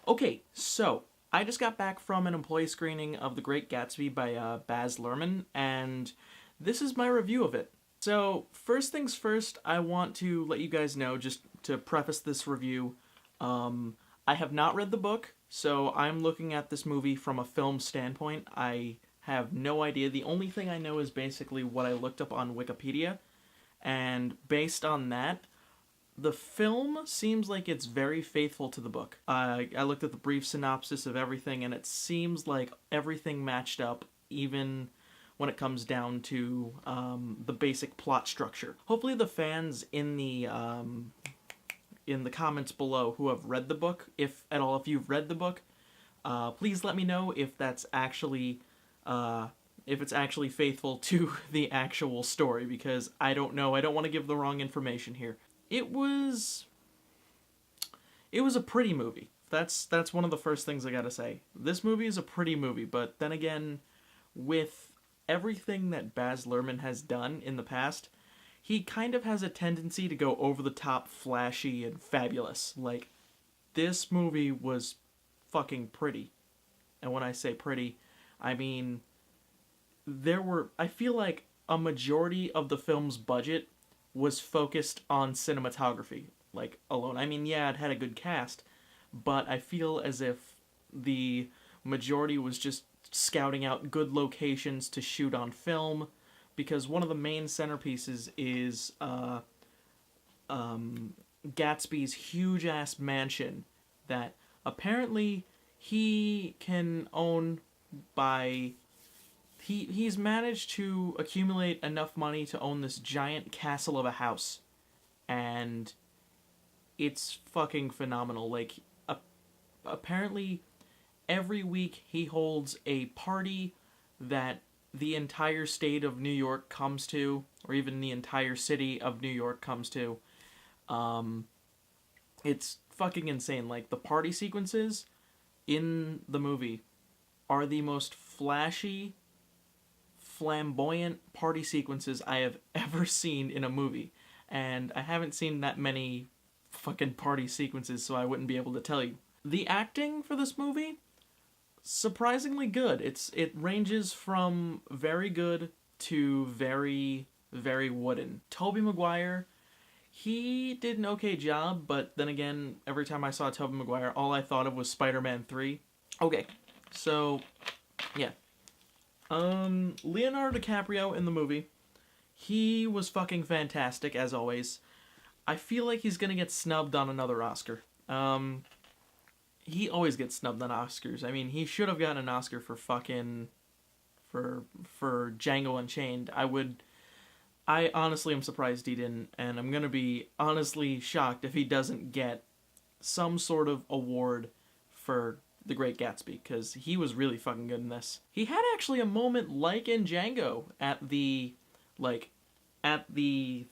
Okay, so I just got back from an employee screening of The Great Gatsby by Baz Luhrmann, and this is my review of it. So, first things first, I want to let you guys know, just to preface this review, I have not read the book, so I'm looking at this movie from a film standpoint. I have no idea. The only thing I know is basically what I looked up on Wikipedia, and based on that, the film seems like it's very faithful to the book. I looked at the brief synopsis of everything, and it seems like everything matched up, even when it comes down to the basic plot structure. Hopefully, the fans in the comments below who have read the book, if at all, if you've read the book, please let me know if that's actually if it's actually faithful to the actual story, because I don't know. I don't want to give the wrong information here. It was a pretty movie. That's one of the first things I gotta say. This movie is a pretty movie, but then again, with everything that Baz Luhrmann has done in the past, he kind of has a tendency to go over the top, flashy, and fabulous. Like, this movie was fucking pretty. And when I say pretty, I mean, I feel like a majority of the film's budget was focused on cinematography, like, alone. I mean, yeah, it had a good cast, but I feel as if the majority was just scouting out good locations to shoot on film, because one of the main centerpieces is Gatsby's huge-ass mansion that apparently he can own by... He's managed to accumulate enough money to own this giant castle of a house, and it's fucking phenomenal. Like, apparently every week he holds a party that the entire state of New York comes to, or even the entire city of New York comes to. It's fucking insane. Like, the party sequences in the movie are the most flashy, flamboyant party sequences I have ever seen in a movie. And I haven't seen that many fucking party sequences, so I wouldn't be able to tell you. The acting for this movie, surprisingly good. It ranges from very good to very, very wooden. Tobey Maguire, he did an okay job, but then again, every time I saw Tobey Maguire, all I thought of was Spider-Man 3. Okay, so, yeah. Leonardo DiCaprio in the movie, he was fucking fantastic, as always. I feel like he's gonna get snubbed on another Oscar. He always gets snubbed on Oscars. I mean, he should have gotten an Oscar for fucking... for Django Unchained. I honestly am surprised he didn't, and I'm gonna be honestly shocked if he doesn't get some sort of award for The Great Gatsby, because he was really fucking good in this. He had actually a moment like in Django at the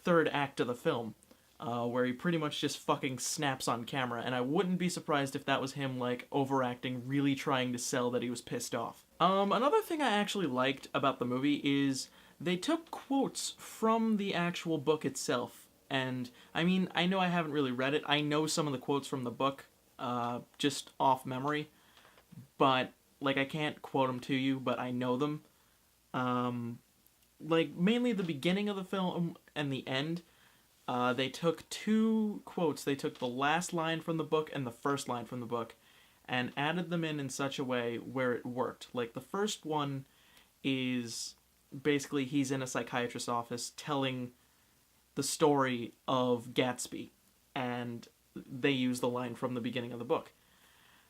third act of the film, where he pretty much just fucking snaps on camera, and I wouldn't be surprised if that was him, like, overacting, really trying to sell that he was pissed off. Another thing I actually liked about the movie is they took quotes from the actual book itself, and, I mean, I know I haven't really read it. I know some of the quotes from the book, just off memory, but, like, I can't quote them to you, but I know them. Like, mainly the beginning of the film and the end, they took two quotes. They took the last line from the book and the first line from the book, and added them in such a way where it worked. Like, the first one is basically he's in a psychiatrist's office telling the story of Gatsby, and they use the line from the beginning of the book.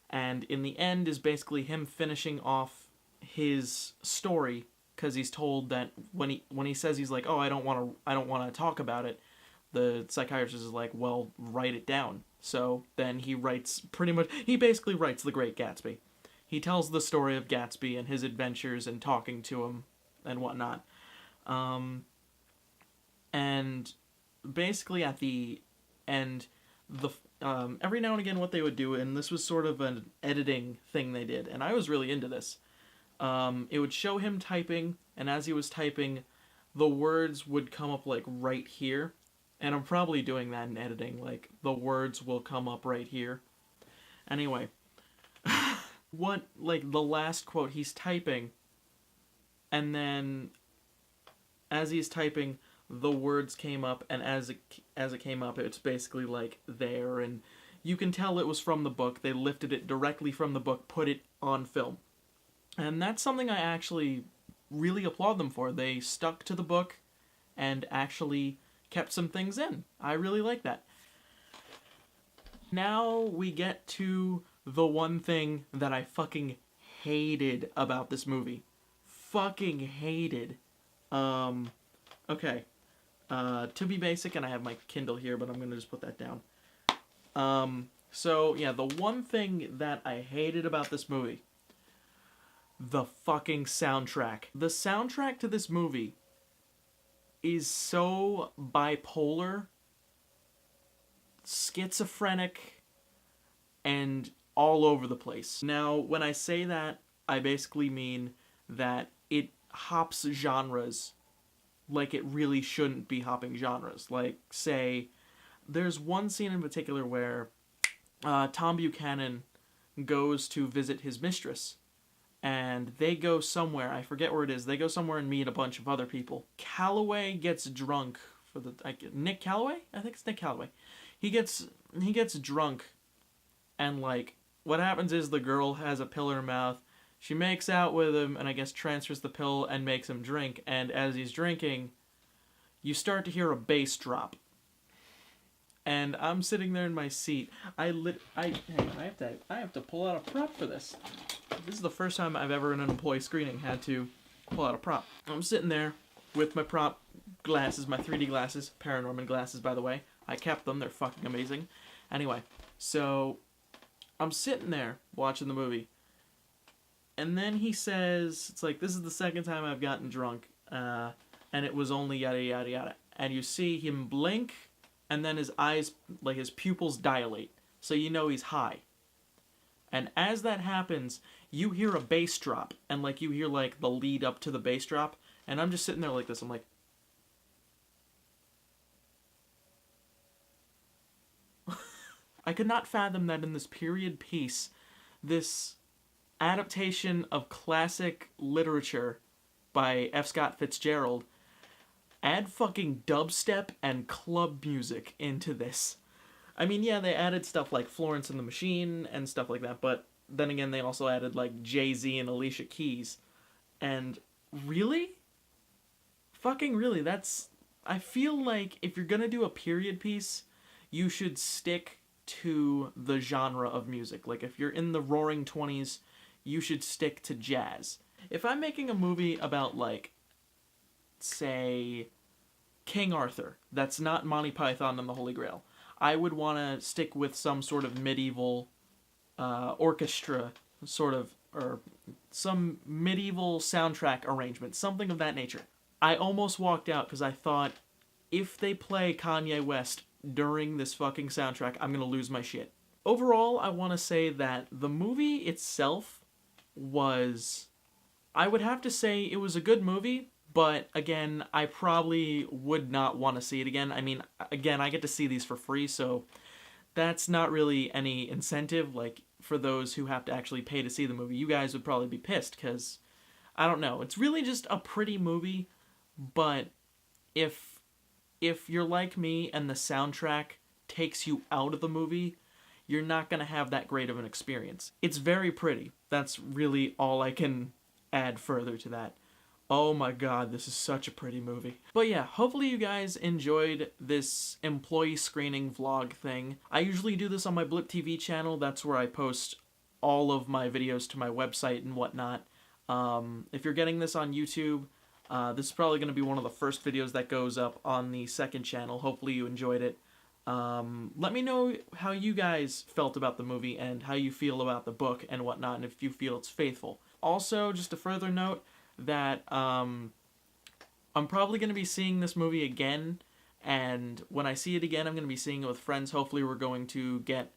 And in the end is basically him finishing off his story, because he's told that when he says, he's like, oh, I don't want to talk about it, the psychiatrist is like, well, write it down. So then he basically writes The Great Gatsby. He tells the story of Gatsby and his adventures and talking to him and whatnot. And basically at the end, every now and again what they would do, and this was sort of an editing thing they did, and I was really into this. It would show him typing, and as he was typing, the words would come up, like, right here. And I'm probably doing that in editing, like, the words will come up right here. Anyway, like, the last quote, he's typing, and then as he's typing, the words came up, and as it came up, it's basically, like, there, and you can tell it was from the book. They lifted it directly from the book, put it on film. And that's something I actually really applaud them for. They stuck to the book and actually kept some things in. I really like that. Now we get to the one thing that I fucking hated about this movie. Fucking hated. Okay. To be basic, and I have my Kindle here, but I'm gonna just put that down. So, yeah, the one thing that I hated about this movie, the fucking soundtrack. The soundtrack to this movie is so bipolar, schizophrenic, and all over the place. Now, when I say that, I basically mean that it hops genres like it really shouldn't be hopping genres. Like, say, there's one scene in particular where Tom Buchanan goes to visit his mistress, and they go somewhere, I forget where it is, they go somewhere and meet a bunch of other people. Calloway gets drunk for the, Nick Calloway? I think it's Nick Calloway. He gets drunk, and, like, what happens is the girl has a pill in her mouth, she makes out with him, and I guess transfers the pill and makes him drink, and as he's drinking, you start to hear a bass drop. And I'm sitting there in my seat. I have to pull out a prop for this. This is the first time I've ever in an employee screening had to pull out a prop. I'm sitting there with my prop glasses, my 3D glasses, Paranorman glasses, by the way. I kept them. They're fucking amazing. Anyway, so I'm sitting there watching the movie. And then he says, it's like, this is the second time I've gotten drunk. And it was only yada yada yada. And you see him blink, and then his eyes, like his pupils dilate. So you know he's high. And as that happens, you hear a bass drop. And like you hear like the lead up to the bass drop. And I'm just sitting there like this. I'm like... I could not fathom that in this period piece, this adaptation of classic literature by F. Scott Fitzgerald, add fucking dubstep and club music into this. I mean, yeah, they added stuff like Florence and the Machine and stuff like that, but then again, they also added, like, Jay-Z and Alicia Keys. And really? Fucking really, that's... I feel like if you're gonna do a period piece, you should stick to the genre of music. Like, if you're in the roaring 20s, you should stick to jazz. If I'm making a movie about, like, say, King Arthur, that's not Monty Python and the Holy Grail, I would want to stick with some sort of medieval orchestra, sort of, or some medieval soundtrack arrangement, something of that nature. I almost walked out because I thought, if they play Kanye West during this fucking soundtrack, I'm gonna lose my shit. Overall, I want to say that the movie itself was... I would have to say it was a good movie, but again, I probably would not want to see it again. I mean, again, I get to see these for free, so that's not really any incentive, like, for those who have to actually pay to see the movie. You guys would probably be pissed, because, I don't know, it's really just a pretty movie, but if you're like me and the soundtrack takes you out of the movie, you're not going to have that great of an experience. It's very pretty. That's really all I can add further to that. Oh my god, this is such a pretty movie. But yeah, hopefully you guys enjoyed this employee screening vlog thing. I usually do this on my Blip TV channel. That's where I post all of my videos to my website and whatnot. If you're getting this on YouTube, this is probably going to be one of the first videos that goes up on the second channel. Hopefully you enjoyed it. Let me know how you guys felt about the movie and how you feel about the book and whatnot, and if you feel it's faithful. Also, just a further note that I'm probably going to be seeing this movie again, and when I see it again, I'm going to be seeing it with friends. Hopefully we're going to get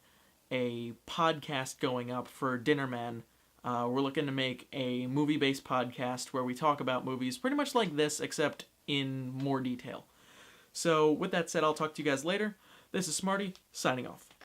a podcast going up for Dinner Man. We're looking to make a movie-based podcast where we talk about movies pretty much like this, except in more detail. So with that said, I'll talk to you guys later. This is Smarty, signing off.